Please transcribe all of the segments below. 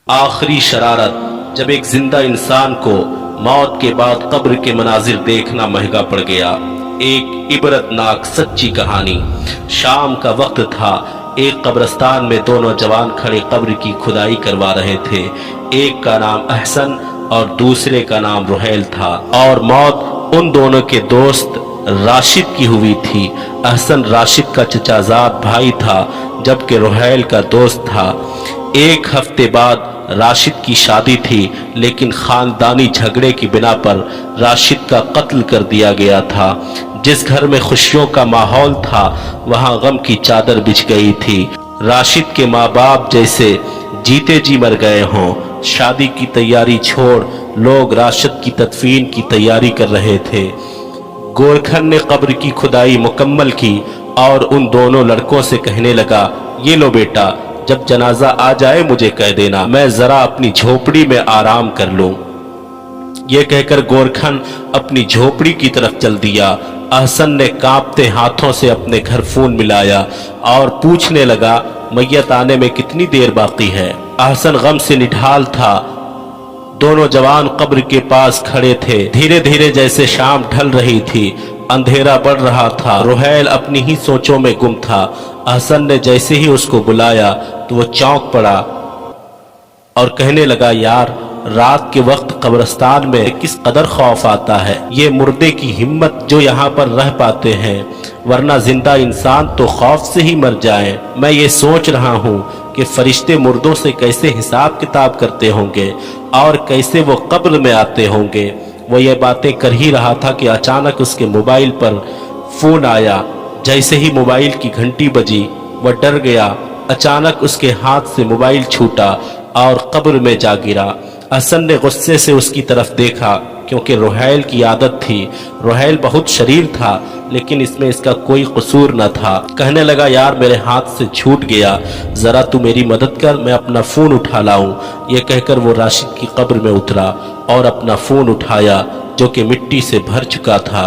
आखिरी शरारत। जब एक जिंदा इंसान को मौत के बाद कब्र के मनाजिर देखना महंगा पड़ गया। एक इबरतनाक सच्ची कहानी। शाम का वक्त था। एक कब्रिस्तान में दो नौजवान खड़े कब्र की खुदाई करवा रहे थे। एक का नाम अहसन और दूसरे का नाम रुहैल था, और मौत उन दोनों के दोस्त राशिद की हुई थी। अहसन राशिद का चचाजाद भाई था, जबकि रुहैल का दोस्त था। एक हफ्ते बाद राशिद की शादी थी, लेकिन खानदानी झगड़े की बिना पर राशिद का कत्ल कर दिया गया था। जिस घर में खुशियों का माहौल था, वहां गम की चादर बिछ गई थी। राशिद के माँ बाप जैसे जीते जी मर गए हों। शादी की तैयारी छोड़ लोग राशिद की तदफीन की तैयारी कर रहे थे। गोरखन ने कब्र की खुदाई मुकम्मल की और उन दोनों लड़कों से कहने लगा, ये लो बेटा, जब जनाजा आ जाए मुझे कह देना, मैं जरा अपनी झोपड़ी में आराम कर लूं। यह कहकर गोरखन अपनी झोपड़ी की तरफ चल दिया। अहसन ने कांपते हाथों से अपने घर फोन मिलाया और पूछने लगा, मैयत आने में कितनी देर बाकी है। अहसन गम से निढाल था। दोनों जवान कब्र के पास खड़े थे। धीरे धीरे जैसे शाम ढल रही थी, अंधेरा बढ़ रहा था। रुहैल अपनी ही सोचों में गुम था। अहसन ने जैसे ही उसको बुलाया तो वो चौंक पड़ा और कहने लगा, यार, रात के वक्त कब्रिस्तान में किस कदर खौफ आता है। ये मुर्दे की हिम्मत जो यहाँ पर रह पाते हैं, वरना जिंदा इंसान तो खौफ से ही मर जाए। मैं ये सोच रहा हूँ कि फरिश्ते मुर्दों से कैसे हिसाब किताब करते होंगे और कैसे वो कब्र में आते होंगे। वो ये बातें कर ही रहा था कि अचानक उसके मोबाइल पर फोन आया। जैसे ही मोबाइल की घंटी बजी, वह डर गया। अचानक उसके हाथ से मोबाइल छूटा और कब्र में जा गिरा। अहसन ने गुस्से से उसकी तरफ देखा, क्योंकि रुहैल की आदत थी। रुहैल बहुत शरीर था, लेकिन इसमें इसका कोई कसूर न था। कहने लगा, यार, मेरे हाथ से छूट गया, जरा तू मेरी मदद कर, मैं अपना फोन उठा लाऊं। ये कहकर वो राशिद की कब्र में उतरा और अपना फोन उठाया, जो कि मिट्टी से भर चुका था।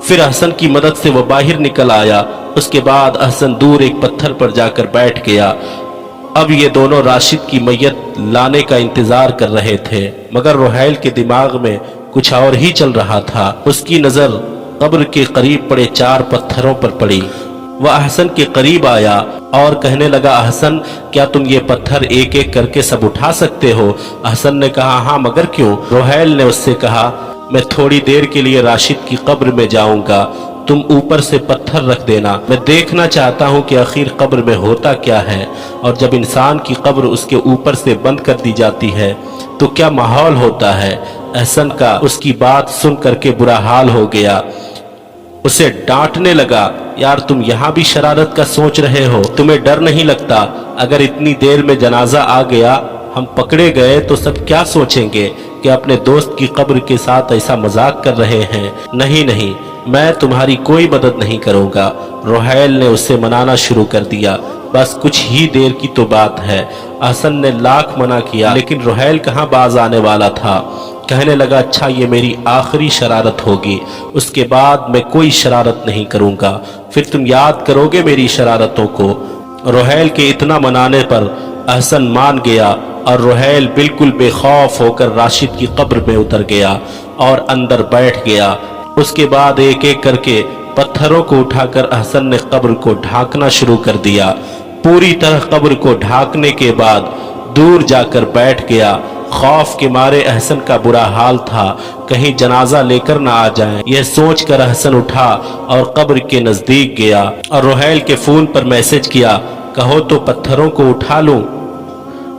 फिर अहसन की मदद से वो बाहर निकल आया। उसके बाद अहसन दूर एक पत्थर पर जाकर बैठ गया। अब ये दोनों राशिद की मैयत लाने का इंतजार कर रहे थे, मगर रुहैल के दिमाग में कुछ और ही चल रहा था। उसकी नजर कब्र के करीब पड़े 4 पत्थरों पर पड़ी। वह अहसन के करीब आया और कहने लगा, अहसन, क्या तुम ये पत्थर एक एक करके सब उठा सकते हो? अहसन ने कहा, हाँ, मगर क्यों? रुहैल ने उससे कहा, मैं थोड़ी देर के लिए राशिद की कब्र में जाऊंगा, तुम ऊपर से पत्थर रख देना। मैं देखना चाहता हूं कि आखिर कब्र में होता क्या है, और जब इंसान की कब्र उसके ऊपर से बंद कर दी जाती है तो क्या माहौल होता है। अहसन का उसकी बात सुन करके बुरा हाल हो गया। उसे डांटने लगा, यार, तुम यहाँ भी शरारत का सोच रहे हो? तुम्हें डर नहीं लगता? अगर इतनी देर में जनाजा आ गया, हम पकड़े गए तो सब क्या सोचेंगे कि अपने दोस्त की कब्र के साथ ऐसा मजाक कर रहे हैं। नहीं नहीं, मैं तुम्हारी कोई मदद नहीं करूंगा। रुहैल ने उससे मनाना शुरू कर दिया। बस कुछ ही देर की तो बात है। अहसन ने लाख मना किया, लेकिन रुहैल कहाँ बाज आने वाला था। कहने लगा, अच्छा, ये मेरी आखिरी शरारत होगी, उसके बाद मैं कोई शरारत नहीं करूंगा, फिर तुम याद करोगे मेरी शरारतों को। रुहैल के इतना मनाने पर अहसन मान गया और रुहैल बिल्कुल बेखौफ होकर राशिद की कब्र में उतर गया और अंदर बैठ गया। उसके बाद एक एक करके पत्थरों को उठाकर अहसन ने कब्र को ढांकना शुरू कर दिया। पूरी तरह कब्र को ढांकने के बाद दूर जाकर बैठ गया। खौफ के मारे अहसन का बुरा हाल था, कहीं जनाजा लेकर ना आ जाए। यह सोचकर अहसन उठा और कब्र के नजदीक गया और रुहैल के फोन पर मैसेज किया, कहो तो पत्थरों को उठा लूं।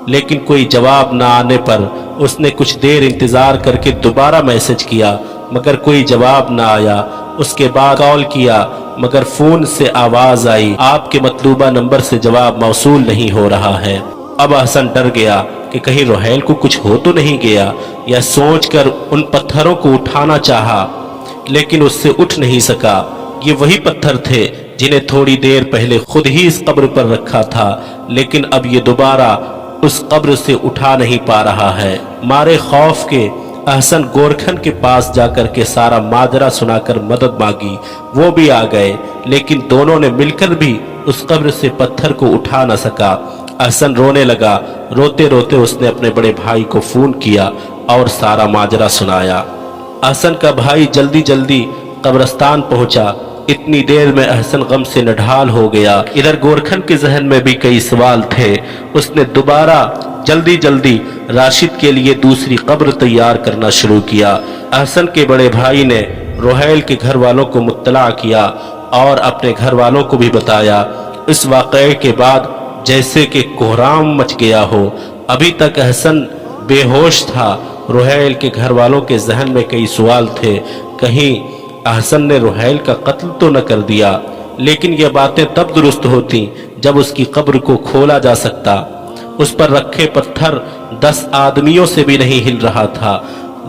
लेकिन कोई जवाब ना आने पर उसने कुछ देर इंतजार करके दोबारा मैसेज किया, मगर कोई जवाब ना आया। उसके बाद कॉल किया, मगर फोन से आवाज आई, आपके मतलूबा नंबर से जवाब मौसूल नहीं हो रहा है। अब अहसन डर गया कि कहीं रुहैल को कुछ हो तो नहीं गया। यह सोचकर उन पत्थरों को उठाना चाहा, लेकिन उससे उठ नहीं सका। ये वही पत्थर थे जिन्हें थोड़ी देर पहले खुद ही इस कब्र पर रखा था, लेकिन अब ये दोबारा उस कब्र से उठा नहीं पा रहा है। मारे खौफ के अहसन गोरखन के पास जाकर के सारा माजरा सुनाकर मदद मांगी। वो भी आ गए, लेकिन दोनों ने मिलकर भी उस कब्र से पत्थर को उठा न सका। अहसन रोने लगा। रोते रोते उसने अपने बड़े भाई को फोन किया और सारा माजरा सुनाया। अहसन का भाई जल्दी जल्दी कब्रिस्तान पहुंचा। इतनी देर में अहसन गम से नढाल हो गया। इधर गोरखन के जहन में भी कई सवाल थे। उसने दोबारा जल्दी जल्दी राशिद के लिए दूसरी कब्र तैयार करना शुरू किया। अहसन के बड़े भाई ने रोहैल के घर वालों को मुत्तला किया और अपने घर वालों को भी बताया। इस वाक़ये के बाद जैसे कि कोहराम मच गया हो। अभी तक अहसन बेहोश था। रोहैल के घर वालों के जहन में कई सवाल थे। कहीं अहसन ने रोहैल का कत्ल तो न कर दिया, लेकिन ये बातें तब दुरुस्त होती जब उसकी कब्र को खोला जा सकता। उस पर रखे पत्थर 10 आदमियों से भी नहीं हिल रहा था।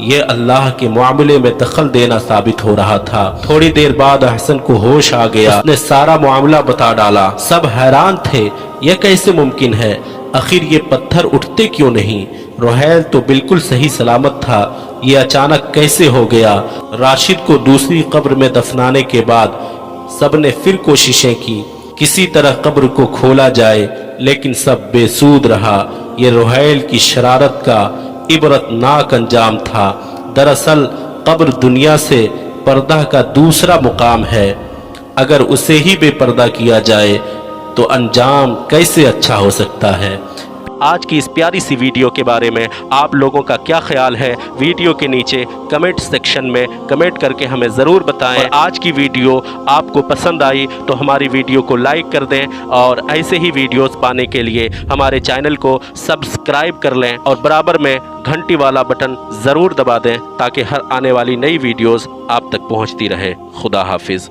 ये अल्लाह के मामले में दखल देना साबित हो रहा था। थोड़ी देर बाद अहसन को होश आ गया। उसने सारा मामला बता डाला। सब हैरान थे, यह कैसे मुमकिन है? आखिर ये पत्थर उठते क्यों नहीं? रोहैल तो बिल्कुल सही सलामत था, ये अचानक कैसे हो गया? राशिद को दूसरी कब्र में दफनाने के बाद सबने फिर कोशिशें की, किसी तरह कब्र को खोला जाए, लेकिन सब बेसूद रहा। ये रोहैल की शरारत का इबरतनाक अंजाम था। दरअसल कब्र दुनिया से पर्दा का दूसरा मुकाम है। अगर उसे ही बेपर्दा किया जाए तो अंजाम कैसे अच्छा हो सकता है? आज की इस प्यारी सी वीडियो के बारे में आप लोगों का क्या ख्याल है? वीडियो के नीचे कमेंट सेक्शन में कमेंट करके हमें ज़रूर बताएं। और आज की वीडियो आपको पसंद आई तो हमारी वीडियो को लाइक कर दें और ऐसे ही वीडियोस पाने के लिए हमारे चैनल को सब्सक्राइब कर लें और बराबर में घंटी वाला बटन ज़रूर दबा दें ताकि हर आने वाली नई वीडियोस आप तक पहुंचती रहे। खुदा हाफिज़।